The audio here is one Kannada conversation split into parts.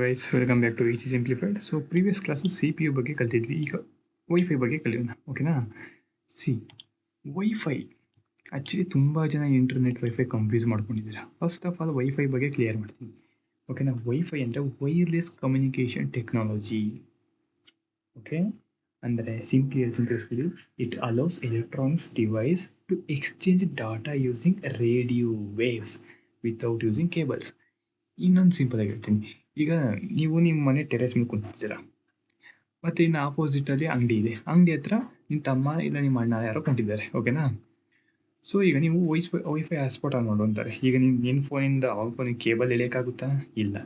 Guys welcome back to easy simplified. So previous class C P U ಬಗ್ಗೆ ಕಲ್ತಿದ್ವಿ. ಈಗ ವೈಫೈ ಬಗ್ಗೆ ಕಲಿಯೋಣ, ಓಕೆನಾ? ಸಿ ವೈಫೈ ಆ್ಯಕ್ಚುಲಿ ತುಂಬ ಜನ ಇಂಟರ್ನೆಟ್ ವೈಫೈ ಕನ್ಫ್ಯೂಸ್ ಮಾಡ್ಕೊಂಡಿದ್ದೀರಾ. ಫಸ್ಟ್ ಆಫ್ ಆಲ್ ವೈಫೈ ಬಗ್ಗೆ ಕ್ಲಿಯರ್ ಮಾಡ್ತೀನಿ, ಓಕೆನಾ? ವೈಫೈ ಅಂದರೆ ವೈರ್ಲೆಸ್ ಕಮ್ಯುನಿಕೇಷನ್ ಟೆಕ್ನಾಲಜಿ, ಓಕೆ? ಅಂದರೆ ಸಿಂಪ್ಲಿ ಹೇಳ್ತೀನಿ, it allows electronics device to exchange data using radio waves without using cables. ಇನ್ನೊಂದು ಸಿಂಪಲ್ ಆಗಿ ಹೇಳ್ತೀನಿ. ಈಗ ನೀವು ನಿಮ್ಮ ಮನೆ ಟೆರೆಸ್ ಮೇಲೆ ಕುಂತಿದ್ದೀರಾ, ಮತ್ತು ಇನ್ನು ಆಪೋಸಿಟಲ್ಲಿ ಅಂಗಡಿ ಇದೆ. ಅಂಗಡಿ ಹತ್ರ ನಿಮ್ಮ ತಮ್ಮ ಇಲ್ಲ ನಿಮ್ಮ ಅಣ್ಣ ಯಾರೋ ಕುಂತಿದ್ದಾರೆ, ಓಕೆನಾ? ಸೊ ಈಗ ನೀವು ವೈಫೈ ಹಾಟ್ಸ್ಪಾಟ್ ಆನ್ ಮಾಡು ಅಂತಾರೆ. ಈಗ ನಿನ್ನ ಫೋನಿಂದ ಅವ್ರ ಫೋನಿಗೆ ಕೇಬಲ್ ಎಳೆಯೋಕ್ಕಾಗುತ್ತಾ? ಇಲ್ಲ.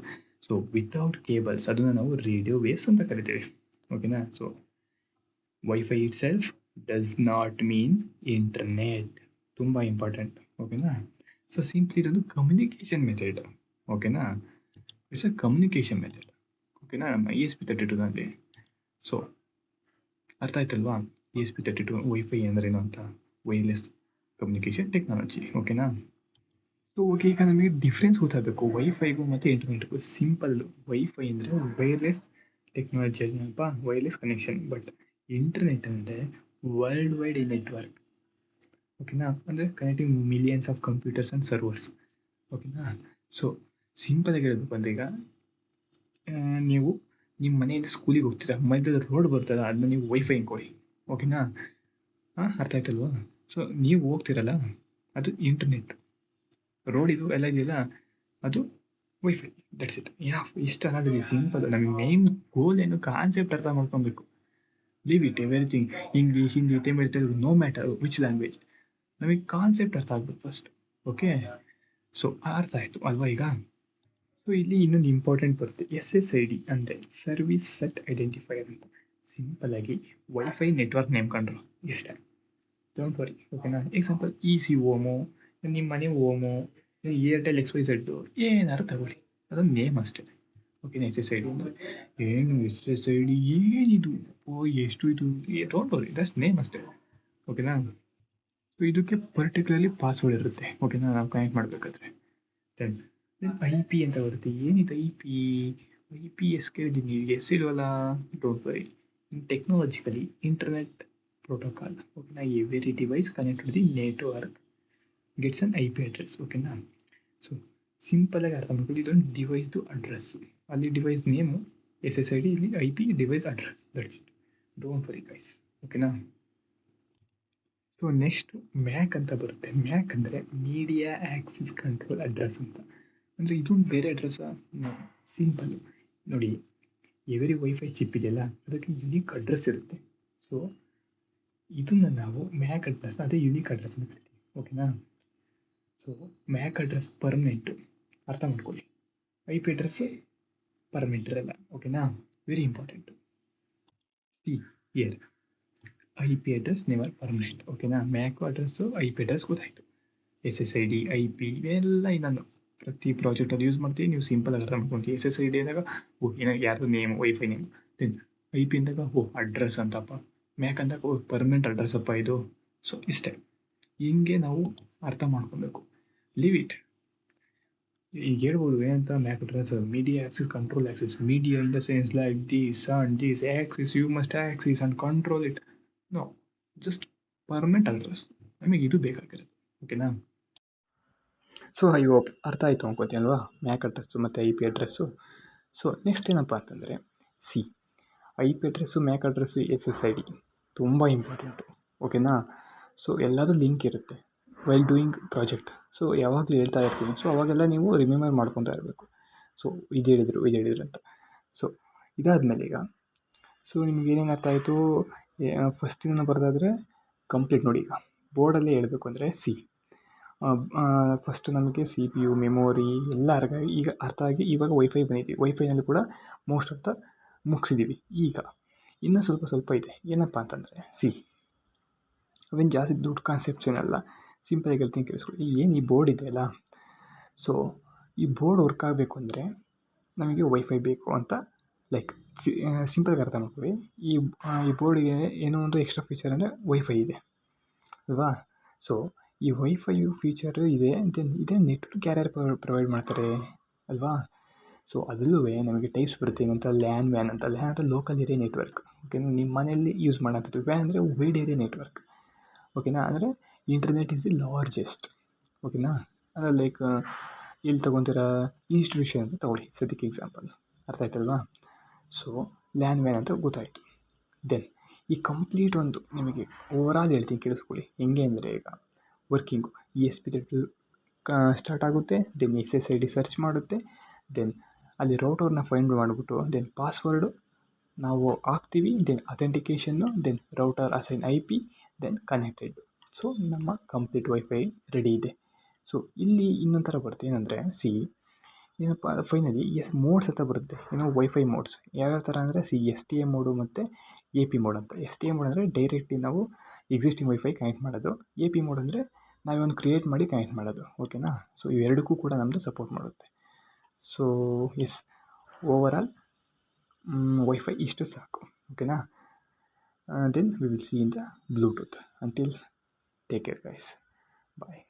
ಸೊ ವಿತೌಟ್ ಕೇಬಲ್ಸ್ ಅದನ್ನು ನಾವು ರೇಡಿಯೋ ವೇವ್ಸ್ ಅಂತ ಕರಿತೀವಿ, ಓಕೆನಾ? So wifi it self does not mean internet. ತುಂಬ ಇಂಪಾರ್ಟೆಂಟ್, ಓಕೆನಾ? ಸೊ ಸಿಂಪ್ಲಿ ಇದೊಂದು ಕಮ್ಯುನಿಕೇಷನ್ ಮೆಥಡ್, ಓಕೆನಾ? ಇಟ್ಸ್ ಅ ಕಮ್ಯುನಿಕೇಷನ್ ಮೆಥಡ್, ಓಕೆನಾ? ನಮ್ಮ ESP32ನಲ್ಲಿ. ಸೊ ಅರ್ಥ ಆಯ್ತಲ್ವಾ? ESP32 ವೈಫೈ ಅಂದ್ರೇನು ಅಂತ, ವೈರ್ಲೆಸ್ ಕಮ್ಯುನಿಕೇಷನ್ ಟೆಕ್ನಾಲಜಿ, ಓಕೆನಾ? ಸೊ ಓಕೆ, ಈಗ ನಮಗೆ ಡಿಫ್ರೆನ್ಸ್ ಗೊತ್ತಾಗಬೇಕು ವೈಫೈಗೂ ಮತ್ತು ಇಂಟರ್ನೆಟ್ಗೂ. ಸಿಂಪಲ್, ವೈಫೈ ಅಂದರೆ ವೈರ್ಲೆಸ್ ಟೆಕ್ನಾಲಜಿ ಏನಪ್ಪ, ವೈರ್ಲೆಸ್ ಕನೆಕ್ಷನ್. ಬಟ್ ಇಂಟರ್ನೆಟ್ ಅಂದರೆ ವರ್ಲ್ಡ್ ವೈಡ್ ನೆಟ್ವರ್ಕ್, ಓಕೆನಾ? ಅಂದರೆ connecting millions of computers and servers, ಓಕೆನಾ? ಸೊ ಸಿಂಪಲ್ ಆಗಿ ಹೇಳಬೇಕು ಅಂದರೆ, ಈಗ ನೀವು ನಿಮ್ಮ ಮನೆಯಿಂದ ಸ್ಕೂಲಿಗೆ ಹೋಗ್ತೀರಾ, ಮಧ್ಯದಲ್ಲಿ ರೋಡ್ ಬರ್ತಲ್ಲ, ಅದನ್ನ ನೀವು ವೈಫೈ ಅನ್ಕೊಳ್ಳಿ, ಓಕೆನಾ? ಅರ್ಥ ಆಯ್ತಲ್ವಾ? ಸೊ ನೀವು ಹೋಗ್ತಿರಲ್ಲ, ಅದು ಇಂಟರ್ನೆಟ್. ರೋಡ್ ಇದು ಎಲ್ಲ ಇದೆಯಲ್ಲ, ಅದು ವೈಫೈ. That's it. ಇಷ್ಟ ಆಗೋದು ಸಿಂಪಲ್. ನಮಗೆ ಮೇನ್ ಗೋಲ್ ಏನು, ಕಾನ್ಸೆಪ್ಟ್ ಅರ್ಥ ಮಾಡ್ಕೊಬೇಕು. Leave it everything, English, Hindi, Tamil, Telugu, no matter which language, ನಮಗೆ ಕಾನ್ಸೆಪ್ಟ್ ಅರ್ಥ ಆಗ್ಬೇಕು ಫಸ್ಟ್, ಓಕೆ? ಸೊ ಅರ್ಥ ಆಯಿತು ಅಲ್ವಾ ಈಗ? ಸೊ ಇಲ್ಲಿ ಇನ್ನೊಂದು ಇಂಪಾರ್ಟೆಂಟ್ ಬರುತ್ತೆ, SSID ಅಂದರೆ ಸರ್ವಿಸ್ ಸೆಟ್ ಐಡೆಂಟಿಫೈಯರ್ ಅಂತ. ಸಿಂಪಲ್ ಆಗಿ ವೈಫೈ ನೆಟ್ವರ್ಕ್ ನೇಮ್ ಕಂಡ್ರು ಎಷ್ಟೇ, ಡೋಂಟ್ ವರಿ, ಓಕೆನಾ? ಎಕ್ಸಾಂಪಲ್ EC ಓಮೋ, ನಿಮ್ಮ ಮನೆ ಓಮೋ, ಏರ್ಟೆಲ್ XYZ, ಏನಾದ್ರು ತಗೊಳ್ಳಿ, ಅದೊಂದು ನೇಮ್ ಅಷ್ಟೇ, ಓಕೆನಾ? SSID ಅಂದರೆ ಏನು, SSID ಏನಿದು, ಎಷ್ಟು ಇದು, ಡೋಂಟ್ ವರಿ, ದಟ್ಸ್ ನೇಮ್ ಅಷ್ಟೇ, ಓಕೆನಾ? ಸೊ ಇದಕ್ಕೆ ಪರ್ಟಿಕ್ಯುಲರ್ಲಿ ಪಾಸ್ವರ್ಡ್ ಇರುತ್ತೆ, ಓಕೆನಾ? ನಾವು ಕನೆಕ್ಟ್ ಮಾಡಬೇಕಾದ್ರೆ. ದೆನ್ IP ಅಂತ ಬರುತ್ತೆ. ಏನಿದೆ IP ಎಸ್ ಕೇಳಿದ್ದೀನಿ, ಎಸ್ ಇಲ್ವಲ್ಲ? Don't worry, technologically internet protocol, ಓಕೆನಾ? Every device connect with the network gets an IP address, ಓಕೆನಾ? ಸೊ ಸಿಂಪಲ್ ಆಗಿ ಅರ್ಥ ಮಾಡ್ಕೊಳ್ಳಿ, ಇದೊಂದು ಡಿವೈಸ್ದು ಅಡ್ರೆಸ್. ಅಲ್ಲಿ ಡಿವೈಸ್ ನೇಮು SSID, ಇಲ್ಲಿ IP device address, that's it. Don't worry guys, ಓಕೆನಾ? ಸೊ ನೆಕ್ಸ್ಟ್ ಮ್ಯಾಕ್ ಅಂತ ಬರುತ್ತೆ. ಮ್ಯಾಕ್ ಅಂದರೆ ಮೀಡಿಯಾ ಆಕ್ಸಿಸ್ ಕಂಟ್ರೋಲ್ ಅಡ್ರೆಸ್ ಅಂತ. ಅಂದರೆ ಇದೊಂದು ಬೇರೆ ಅಡ್ರೆಸ್ಸಾ? ಸಿಂಪಲ್ ನೋಡಿ, ಎವ್ರಿ ವೈಫೈ ಚಿಪ್ ಇದೆಯಲ್ಲ, ಅದಕ್ಕೆ ಯುನಿಕ್ ಅಡ್ರೆಸ್ ಇರುತ್ತೆ. ಸೊ ಇದನ್ನು ನಾವು ಮ್ಯಾಕ್ ಅಡ್ರೆಸ್, ಅದೇ ಯುನಿಕ್ ಅಡ್ರೆಸ್ ಅಂತ ಕರಿತೀವಿ, ಓಕೆನಾ? ಸೊ ಮ್ಯಾಕ್ ಅಡ್ರೆಸ್ ಪರ್ಮನೆಂಟು, ಅರ್ಥ ಮಾಡ್ಕೊಳ್ಳಿ. IP ಅಡ್ರೆಸ್ಸು ಪರ್ಮನೆಂಟ್ ಇರಲ್ಲ, ಓಕೆನಾ? Very important. IP address never permanent, ಓಕೆನಾ? ಮ್ಯಾಕ್ ಅಡ್ರೆಸ್ಸು IP ಅಡ್ರೆಸ್ ಗೊತ್ತಾಯಿತು. SSID, IP ಇವೆಲ್ಲ ಇನ್ನೊಂದು ಪ್ರತಿ ಪ್ರಾಜೆಕ್ಟಲ್ಲಿ ಯೂಸ್ ಮಾಡ್ತೀವಿ. ನೀವು ಸಿಂಪಲ್ ಆಗಿ ಅರ್ಥ ಮಾಡ್ಕೊತೀವಿ. SSID ಅಂದಾಗ ಏನೋ ಯಾರ್ದು name, WiFi name. Then IP ಅಂದಾಗ ಅಡ್ರೆಸ್ ಅಂತಪ್ಪ. ಮ್ಯಾಕ್ ಅಂದಾಗ ಪರ್ಮನೆಂಟ್ ಅಡ್ರೆಸ್ ಅಪ್ಪ ಇದು. ಸೊ ಇಷ್ಟೇ, ಹಿಂಗೆ ನಾವು ಅರ್ಥ ಮಾಡ್ಕೊಬೇಕು. Leave it. ಈಗ ಹೇಳ್ಬೋದು ಏನಂತ, MAC address media access control access. Media in the sense like this and this access, you must access and control it. No, just permanent address, ನಮಗೆ ಇದು ಬೇಕಾಗಿರೋದು, ಓಕೆನಾ? ಸೊ ಐ ಹೋಪ್ ಅರ್ಥ ಆಯಿತು ಅನ್ಕೋತೀನಿ ಅಲ್ವಾ, ಮ್ಯಾಕ್ ಅಡ್ರೆಸ್ಸು ಮತ್ತು IP ಅಡ್ರೆಸ್ಸು. ಸೊ ನೆಕ್ಸ್ಟ್ ಏನಪ್ಪ ಅಂತಂದರೆ, IP ಅಡ್ರೆಸ್ಸು, ಮ್ಯಾಕ್ ಅಡ್ರೆಸ್ಸು, SSID ತುಂಬ ಇಂಪಾರ್ಟೆಂಟು, ಓಕೆನಾ? ಸೊ ಎಲ್ಲದೂ ಲಿಂಕ್ ಇರುತ್ತೆ ವೈಲ್ ಡೂಯಿಂಗ್ ಪ್ರಾಜೆಕ್ಟ್. ಸೊ ಯಾವಾಗಲೂ ಹೇಳ್ತಾ ಇರ್ತೀನಿ, ಸೊ ಅವಾಗೆಲ್ಲ ನೀವು ರಿಮೆಂಬರ್ ಮಾಡ್ಕೊತಾ ಇರಬೇಕು. ಸೊ ಇದು ಹೇಳಿದ್ರು ಅಂತ. ಸೊ ಇದಾದಮೇಲೆ ಈಗ, ಸೊ ನಿಮ್ಗೆ ಏನೇನು ಅರ್ಥ ಆಯಿತು? ಫಸ್ಟಿನ ಬರೋದಾದರೆ ಕಂಪ್ಲೀಟ್ ನೋಡಿ. ಈಗ ಬೋರ್ಡಲ್ಲಿ ಹೇಳಬೇಕು ಅಂದರೆ ಫಸ್ಟ್ ನಮಗೆ CPU, ಮೆಮೊರಿ ಎಲ್ಲ ಈಗ ಅರ್ಥ ಆಗಿ, ಇವಾಗ ವೈಫೈ ಬಂದಿದ್ದೀವಿ. ವೈಫೈನಲ್ಲಿ ಕೂಡ ಮೋಸ್ಟ್ ಆಫ್ ದ ಮುಗಿಸಿದ್ದೀವಿ. ಈಗ ಇನ್ನೂ ಸ್ವಲ್ಪ ಇದೆ. ಏನಪ್ಪ ಅಂತಂದರೆ ಅವೇನು ಜಾಸ್ತಿ ದುಡ್ಡು ಕಾನ್ಸೆಪ್ಟ್ಸ್ ಏನಲ್ಲ. ಸಿಂಪಲಾಗಿ ಹೇಳ್ತೀನಿ ಕೇಳಿಸ್ಕೊಳ್ಳಿ. ಏನು ಈ ಬೋರ್ಡ್ ಇದೆಯಲ್ಲ, ಸೊ ಈ ಬೋರ್ಡ್ ವರ್ಕ್ ಆಗಬೇಕು ಅಂದರೆ ನಮಗೆ ವೈಫೈ ಬೇಕು ಅಂತ, ಲೈಕ್ ಸಿಂಪಲ್ಗೆ ಅರ್ಥ ಮಾಡ್ಕೊಳ್ಳಿ. ಈ ಬೋರ್ಡಿಗೆ ಏನೋ ಒಂದು ಎಕ್ಸ್ಟ್ರಾ ಫೀಚರ್ ಅಂದರೆ ವೈಫೈ ಇದೆ ಅಲ್ವಾ? ಸೊ ಈ ವೈಫೈ ಫೀಚರ್ ಇದೆ, ದೆನ್ ಇದೇ ನೆಟ್ವರ್ಕ್ ಯಾರ್ಯಾರು ಪ್ರೊವೈಡ್ ಮಾಡ್ತಾರೆ ಅಲ್ವಾ? ಸೊ ಅದರಲ್ಲೂ ನಮಗೆ ಟೈಪ್ಸ್ ಬರುತ್ತೆ ಏನಂತ ಲ್ಯಾನ್ ವ್ಯಾನ್ ಅಂತ. ಲ್ಯಾನ್ ಅಂದರೆ ಲೋಕಲ್ ಏರಿಯಾ ನೆಟ್ವರ್ಕ್. ಓಕೆನಾ, ನಿಮ್ಮ ಮನೆಯಲ್ಲಿ ಯೂಸ್ ಮಾಡೋಂಥದ್ದು. ವ್ಯಾನ್ ಅಂದರೆ ವೈಡ್ ಏರಿಯಾ ನೆಟ್ವರ್ಕ್. ಓಕೆನಾ, ಅಂದರೆ ಇಂಟರ್ನೆಟ್ ಇಸ್ ದಿ ಲಾರ್ಜೆಸ್ಟ್. ಓಕೆನಾ, ಅಂದರೆ ಲೈಕ್ ಎಲ್ಲಿ ತೊಗೊತೀರಾ, ಇನ್ಸ್ಟಿಟ್ಯೂಷನ್ ಅಂತ ತೊಗೊಳ್ಳಿ ಸದ್ಯಕ್ಕೆ ಎಕ್ಸಾಂಪಲ್. ಅರ್ಥ ಆಯ್ತಲ್ವಾ? ಸೊ ಲ್ಯಾನ್ ವ್ಯಾನ್ ಅಂತ ಗೊತ್ತಾಯಿತು. ದೆನ್ ಈ ಕಂಪ್ಲೀಟ್ ಒಂದು ನಿಮಗೆ ಓವರಾಲ್ ಹೇಳ್ತೀನಿ ಕೇಳಿಸ್ಕೊಳ್ಳಿ. ಹೆಂಗೆ ಅಂದರೆ ಈಗ ವರ್ಕಿಂಗು ESP ಸ್ಟಾರ್ಟ್ ಆಗುತ್ತೆ, ದೆನ್ SSID ಸರ್ಚ್ ಮಾಡುತ್ತೆ, ದೆನ್ ಅಲ್ಲಿ ರೌಟರ್ನ ಫೈಂಡ್ ಮಾಡಿಬಿಟ್ಟು ದೆನ್ ಪಾಸ್ವರ್ಡು ನಾವು ಹಾಕ್ತೀವಿ, then authentication, then router assign IP, then connected. So ನಮ್ಮ ಕಂಪ್ಲೀಟ್ ವೈಫೈ ರೆಡಿ ಇದೆ. ಸೊ ಇಲ್ಲಿ ಇನ್ನೊಂದು ಥರ ಬರುತ್ತೆ ಏನಂದರೆ ಏನಪ್ಪ ಫೈನಲಿ ಮೋಡ್ಸ್ ಅಂತ ಬರುತ್ತೆ. ವೈಫೈ ಮೋಡ್ಸ್ ಯಾವ್ಯಾವ ಥರ ಅಂದರೆ STA ಮೋಡು ಮತ್ತು AP ಮೋಡ್ ಅಂತ. STA ಮೋಡ್ ಅಂದರೆ ಡೈರೆಕ್ಟ್ಲಿ ನಾವು ಎಕ್ಸಿಸ್ಟಿಂಗ್ ವೈಫೈ ಕನೆಕ್ಟ್ ಮಾಡೋದು. AP ಮೋಡ್ ಅಂದರೆ ನಾವೊಂದು ಕ್ರಿಯೇಟ್ ಮಾಡಿ ಕನೆಕ್ಟ್ ಮಾಡೋದು. ಓಕೆನಾ, ಸೊ ಇವೆರಡಕ್ಕೂ ಕೂಡ ನಮ್ಮದು ಸಪೋರ್ಟ್ ಮಾಡುತ್ತೆ. ಸೊ ಓವರಾಲ್ ವೈಫೈ ಇಷ್ಟು ಸಾಕು. ಓಕೆನಾ, then we will see in the Bluetooth. Until take care guys, bye.